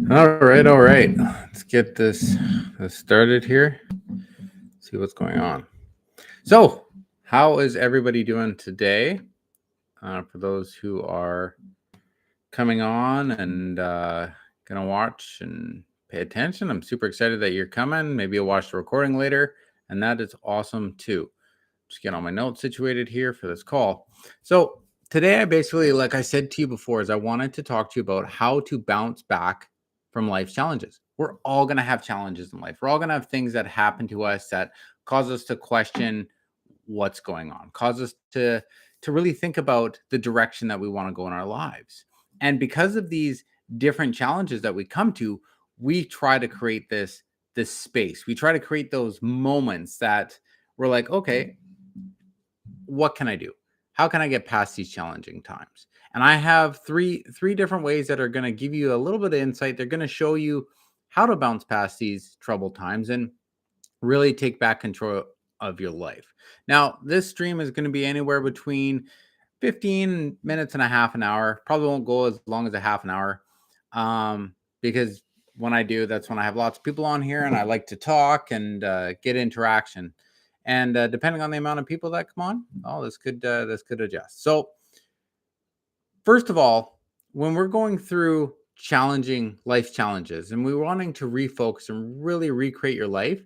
All right. Let's get this started here. See what's going on. So, how is everybody doing today? For those who are coming on and gonna watch and pay attention, I'm super excited that you're coming. Maybe you'll watch the recording later, and that is awesome too. Just get all my notes situated here for this call. So today, I basically, like I said to you before, is I wanted to talk to you about how to bounce back from life's challenges. We're all going to have challenges in life. We're all going to have things that happen to us that cause us to question what's going on, cause us to really think about the direction that we want to go in our lives. And because of these different challenges that we come to, we try to create this space. We try to create those moments that we're like, okay, what can I do? How can I get past these challenging times? And I have three different ways that are going to give you a little bit of insight. They're going to show you how to bounce past these troubled times and really take back control of your life. Now, this stream is going to be anywhere between 15 minutes and a half an hour. Probably won't go as long as a half an hour. Because when I do, that's when I have lots of people on here and I like to talk and get interaction. And depending on the amount of people that come on, this could adjust. So first of all, when we're going through challenging life challenges and we're wanting to refocus and really recreate your life,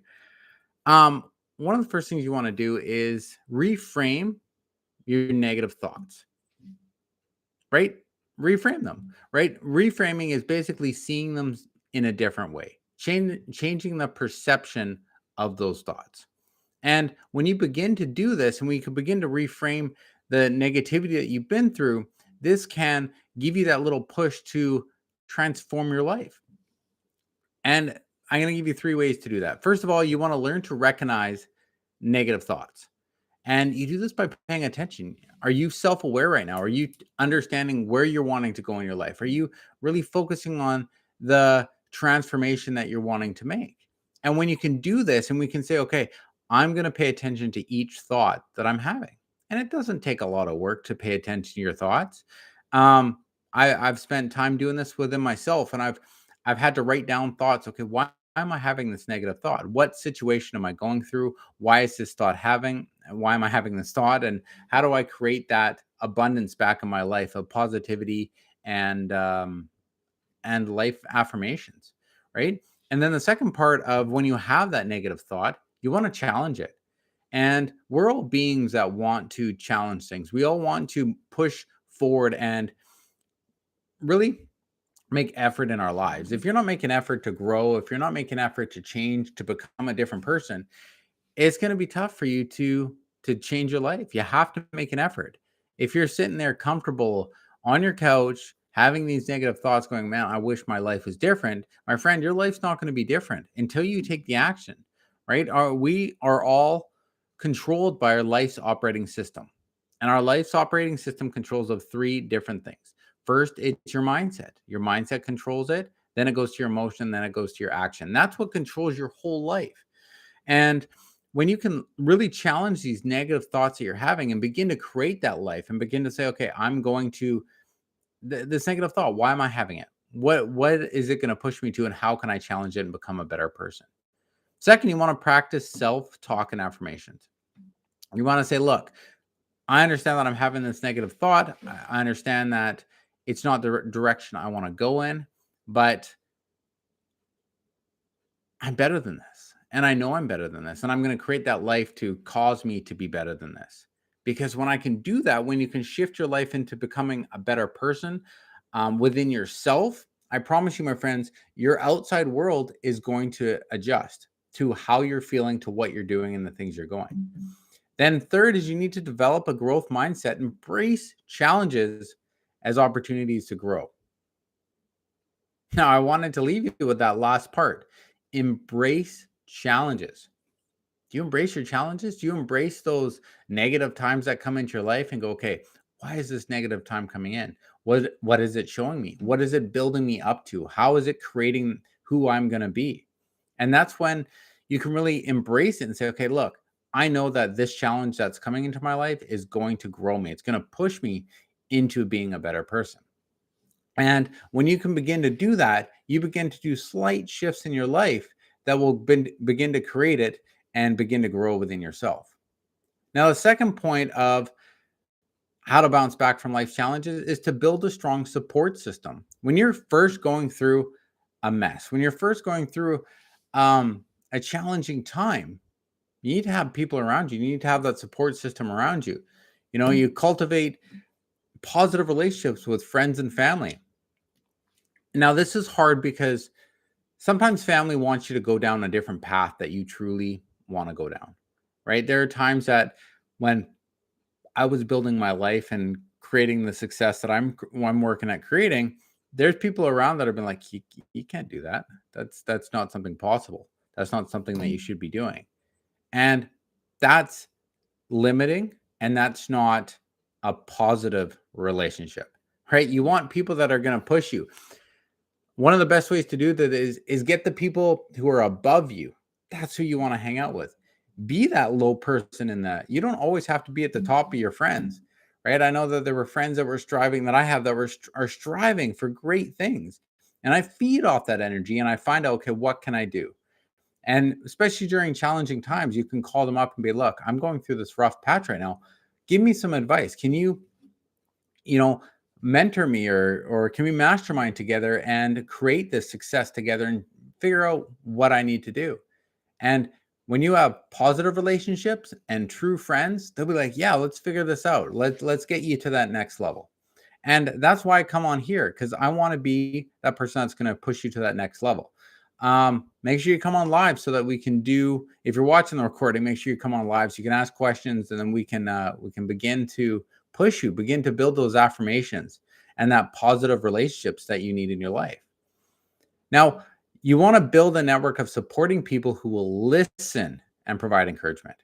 one of the first things you want to do is reframe your negative thoughts, right? Reframe them, right? Reframing is basically seeing them in a different way, changing the perception of those thoughts. And when you begin to do this, and we can begin to reframe the negativity that you've been through, this can give you that little push to transform your life. And I'm going to give you three ways to do that. First of all, you want to learn to recognize negative thoughts. And you do this by paying attention. Are you self aware right now? Are you understanding where you're wanting to go in your life? Are you really focusing on the transformation that you're wanting to make? And when you can do this and we can say, okay, I'm going to pay attention to each thought that I'm having. And it doesn't take a lot of work to pay attention to your thoughts. Um, I've spent time doing this within myself, and I've had to write down thoughts. Okay, why am I having this negative thought? What situation am I going through? Why is this thought having? Why am I having this thought? And how do I create that abundance back in my life of positivity and life affirmations, right? And then the second part of when you have that negative thought, you want to challenge it. And we're all beings that want to challenge things. We all want to push forward and really make effort in our lives. If you're not making effort to grow, if you're not making effort to change, to become a different person, it's going to be tough for you to change your life. You have to make an effort. If you're sitting there comfortable on your couch having these negative thoughts going, man, I wish my life was different, my friend, your life's not going to be different until you take the action, right? We are all controlled by our life's operating system, and our life's operating system controls of three different things. First, it's your mindset. Your mindset controls it, then it goes to your emotion, then it goes to your action. That's what controls your whole life. And when you can really challenge these negative thoughts that you're having and begin to create that life and begin to say, okay, I'm going to this negative thought, why am I having it? What is it going to push me to, and how can I challenge it and become a better person? Second, you want to practice self-talk and affirmations. You want to say, look, I understand that I'm having this negative thought. I understand that it's not the direction I want to go in, but I'm better than this. And I know I'm better than this. And I'm going to create that life to cause me to be better than this. Because when I can do that, when you can shift your life into becoming a better person within yourself, I promise you, my friends, your outside world is going to adjust to how you're feeling, to what you're doing, and the things you're going. Then, third, is you need to develop a growth mindset, embrace challenges as opportunities to grow. Now, I wanted to leave you with that last part. Embrace challenges. Do you embrace your challenges? Do you embrace those negative times that come into your life and go, okay, why is this negative time coming in? What is it showing me? What is it building me up to? How is it creating who I'm going to be? And that's when you can really embrace it and say, okay, look, I know that this challenge that's coming into my life is going to grow me. It's going to push me into being a better person. And when you can begin to do that, you begin to do slight shifts in your life that will begin to create it and begin to grow within yourself. Now, the second point of how to bounce back from life challenges is to build a strong support system. When you're first going through a mess, when you're first going through a challenging time, you need to have people around you. You need to have that support system around you. You cultivate positive relationships with friends and family. Now, this is hard because sometimes family wants you to go down a different path that you truly want to go down, right? There are times that when I was building my life and creating the success that I'm working at creating, there's people around that have been like, you can't do that. That's not something possible. That's not something that you should be doing. And that's limiting, and that's not a positive relationship, right? You want people that are going to push you. One of the best ways to do that is get the people who are above you. That's who you want to hang out with. Be that low person in that. You don't always have to be at the top of your friends, right? I know that there were friends that were striving that I have that are striving for great things. And I feed off that energy and I find out, okay, what can I do? And especially during challenging times, you can call them up and be, look, I'm going through this rough patch right now. Give me some advice. Can you mentor me, or can we mastermind together and create this success together and figure out what I need to do? And when you have positive relationships and true friends, they'll be like, yeah, let's figure this out. Let's get you to that next level. And that's why I come on here, because I want to be that person that's going to push you to that next level. Make sure you come on live so that we can do, if you're watching the recording, make sure you come on live so you can ask questions, and then we can begin to push you, begin to build those affirmations and that positive relationships that you need in your life. Now, you want to build a network of supporting people who will listen and provide encouragement.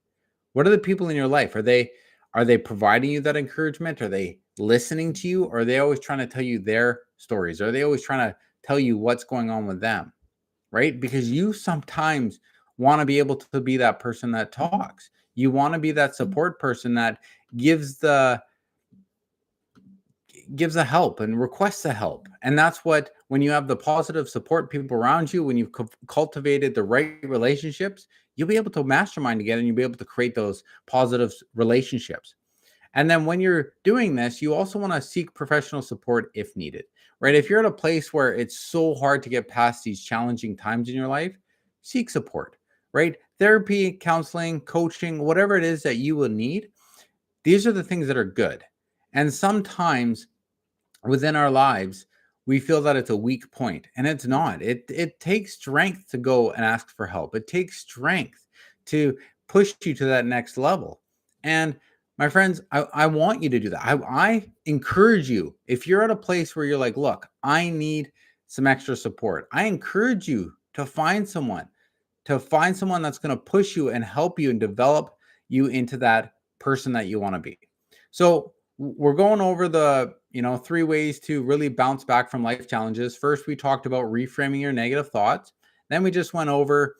What are the people in your life? Are they providing you that encouragement? Are they listening to you? Or are they always trying to tell you their stories? Are they always trying to tell you what's going on with them? Right? Because you sometimes want to be able to be that person that talks. You want to be that support person that gives the help and requests the help. And that's what, when you have the positive support people around you, when you've cultivated the right relationships, you'll be able to mastermind together and you'll be able to create those positive relationships. And then when you're doing this, you also want to seek professional support if needed, right? If you're at a place where it's so hard to get past these challenging times in your life, seek support, right? Therapy, counseling, coaching, whatever it is that you will need. These are the things that are good. And sometimes within our lives, we feel that it's a weak point, and it's not. It takes strength to go and ask for help. It takes strength to push you to that next level. And my friends, I want you to do that. I encourage you, if you're at a place where you're like, look, I need some extra support, I encourage you to find someone, that's going to push you and help you and develop you into that person that you want to be. So we're going over the 3 ways to really bounce back from life challenges. First, we talked about reframing your negative thoughts. Then we just went over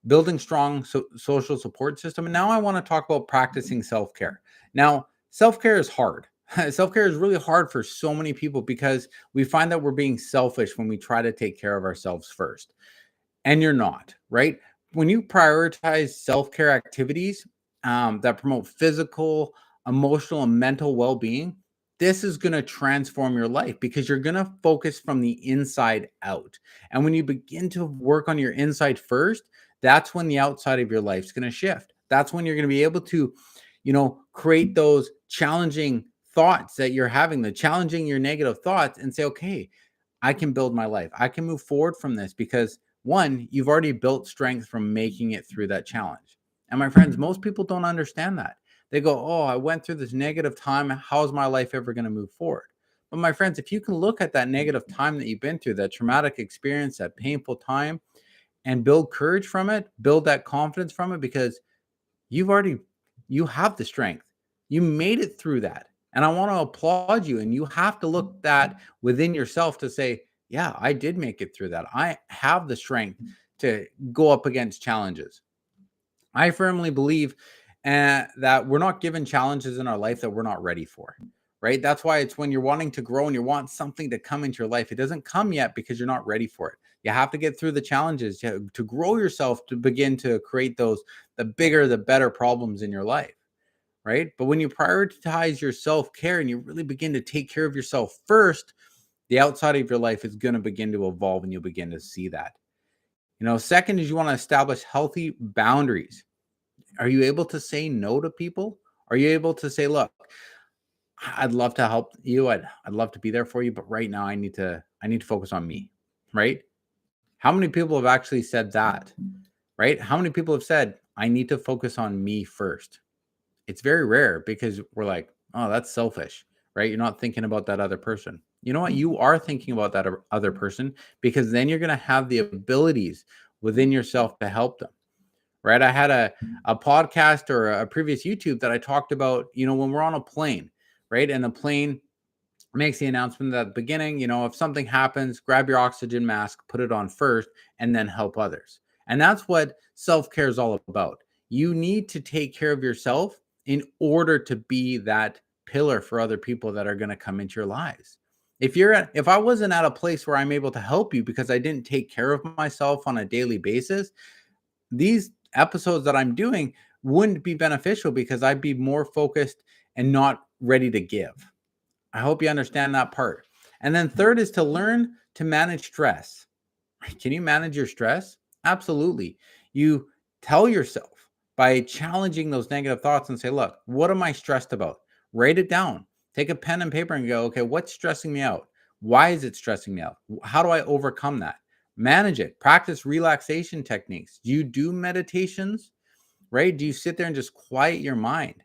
building strong social support system. And now I want to talk about practicing self-care. Now, self-care is hard. Self-care is really hard for so many people because we find that we're being selfish when we try to take care of ourselves first. And you're not, right? When you prioritize self-care activities that promote physical, emotional, and mental well-being, this is going to transform your life because you're going to focus from the inside out. And when you begin to work on your inside first, that's when the outside of your life is going to shift. That's when you're going to be able to, create those challenging thoughts that you're having, the challenging your negative thoughts, and say, okay, I can build my life. I can move forward from this because, one, you've already built strength from making it through that challenge. And my friends, most people don't understand that. They go, oh, I went through this negative time. How's my life ever going to move forward? But my friends, if you can look at that negative time that you've been through, that traumatic experience, that painful time, and build courage from it, build that confidence from it, because you have the strength. You made it through that. And I want to applaud you. And you have to look that within yourself to say, yeah, I did make it through that. I have the strength to go up against challenges. I firmly believe that we're not given challenges in our life that we're not ready for, right? That's why it's when you're wanting to grow and you want something to come into your life, it doesn't come yet because you're not ready for it. You have to get through the challenges to grow yourself, to begin to create the bigger, the better problems in your life, right? But when you prioritize your self-care and you really begin to take care of yourself first, the outside of your life is going to begin to evolve and you'll begin to see that. Second is you want to establish healthy boundaries. Are you able to say no to people? Are you able to say, look, I'd love to help you. I'd love to be there for you, but right now I need to focus on me, right? How many people have actually said that, right? How many people have said, I need to focus on me first? It's very rare because we're like, oh, that's selfish, right? You're not thinking about that other person. You know what? You are thinking about that other person, because then you're going to have the abilities within yourself to help them, right? I had a podcast or a previous YouTube that I talked about, when we're on a plane, right? And the plane makes the announcement at the beginning, if something happens, grab your oxygen mask, put it on first, and then help others. And that's what self-care is all about. You need to take care of yourself in order to be that pillar for other people that are going to come into your lives. If I wasn't at a place where I'm able to help you because I didn't take care of myself on a daily basis, these episodes that I'm doing wouldn't be beneficial because I'd be more focused and not ready to give. I hope you understand that part. And then third is to learn to manage stress. Can you manage your stress? Absolutely. You tell yourself by challenging those negative thoughts and say, look, what am I stressed about? Write it down. Take a pen and paper and go, okay, what's stressing me out? Why is it stressing me out? How do I overcome that? Manage it. Practice relaxation techniques. Do you do meditations? Right? Do you sit there and just quiet your mind?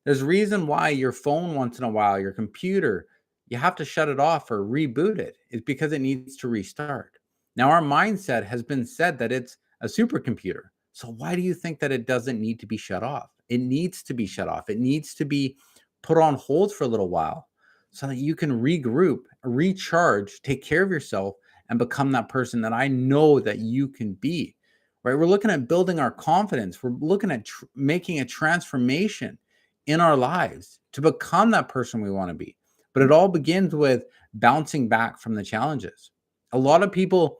There's a reason why your phone once in a while, your computer, you have to shut it off or reboot it. It's because it needs to restart. Now, our mindset has been said that it's a supercomputer. So why do you think that it doesn't need to be shut off? It needs to be shut off. It needs to be put on hold for a little while so that you can regroup, recharge, take care of yourself, and become that person that I know that you can be. Right? We're looking at building our confidence. We're looking at making a transformation in our lives to become that person we want to be. But it all begins with bouncing back from the challenges. A lot of people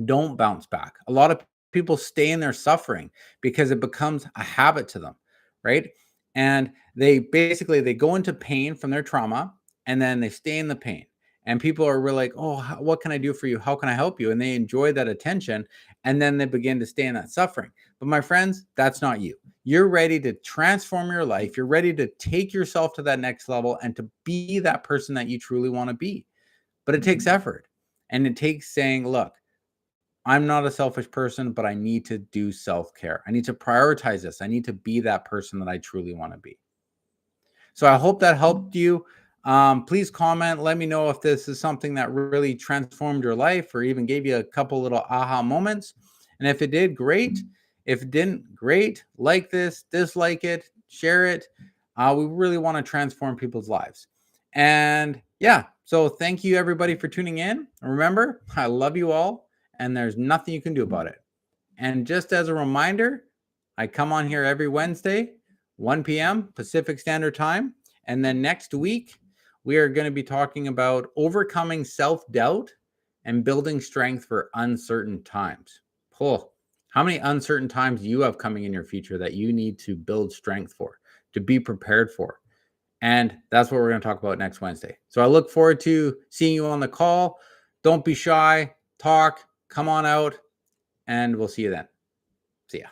don't bounce back. A lot of people stay in their suffering because it becomes a habit to them, right? And they go into pain from their trauma, and then they stay in the pain. And people are really like, oh, what can I do for you? How can I help you? And they enjoy that attention, and then they begin to stay in that suffering. But my friends, that's not you. You're ready to transform your life. You're ready to take yourself to that next level and to be that person that you truly want to be. But it takes effort, and it takes saying, look, I'm not a selfish person, but I need to do self-care. I need to prioritize this. I need to be that person that I truly want to be. So I hope that helped you. Please comment. Let me know if this is something that really transformed your life or even gave you a couple little aha moments. And if it did, great. If it didn't, great. Like this, dislike it, share it. We really want to transform people's lives. And yeah, so thank you everybody for tuning in. Remember, I love you all, and there's nothing you can do about it. And just as a reminder, I come on here every Wednesday, 1 p.m. Pacific Standard Time. And then next week, we are going to be talking about overcoming self-doubt and building strength for uncertain times. Oh, how many uncertain times do you have coming in your future that you need to build strength for, to be prepared for? And that's what we're going to talk about next Wednesday. So I look forward to seeing you on the call. Don't be shy. Talk. Come on out. And we'll see you then. See ya.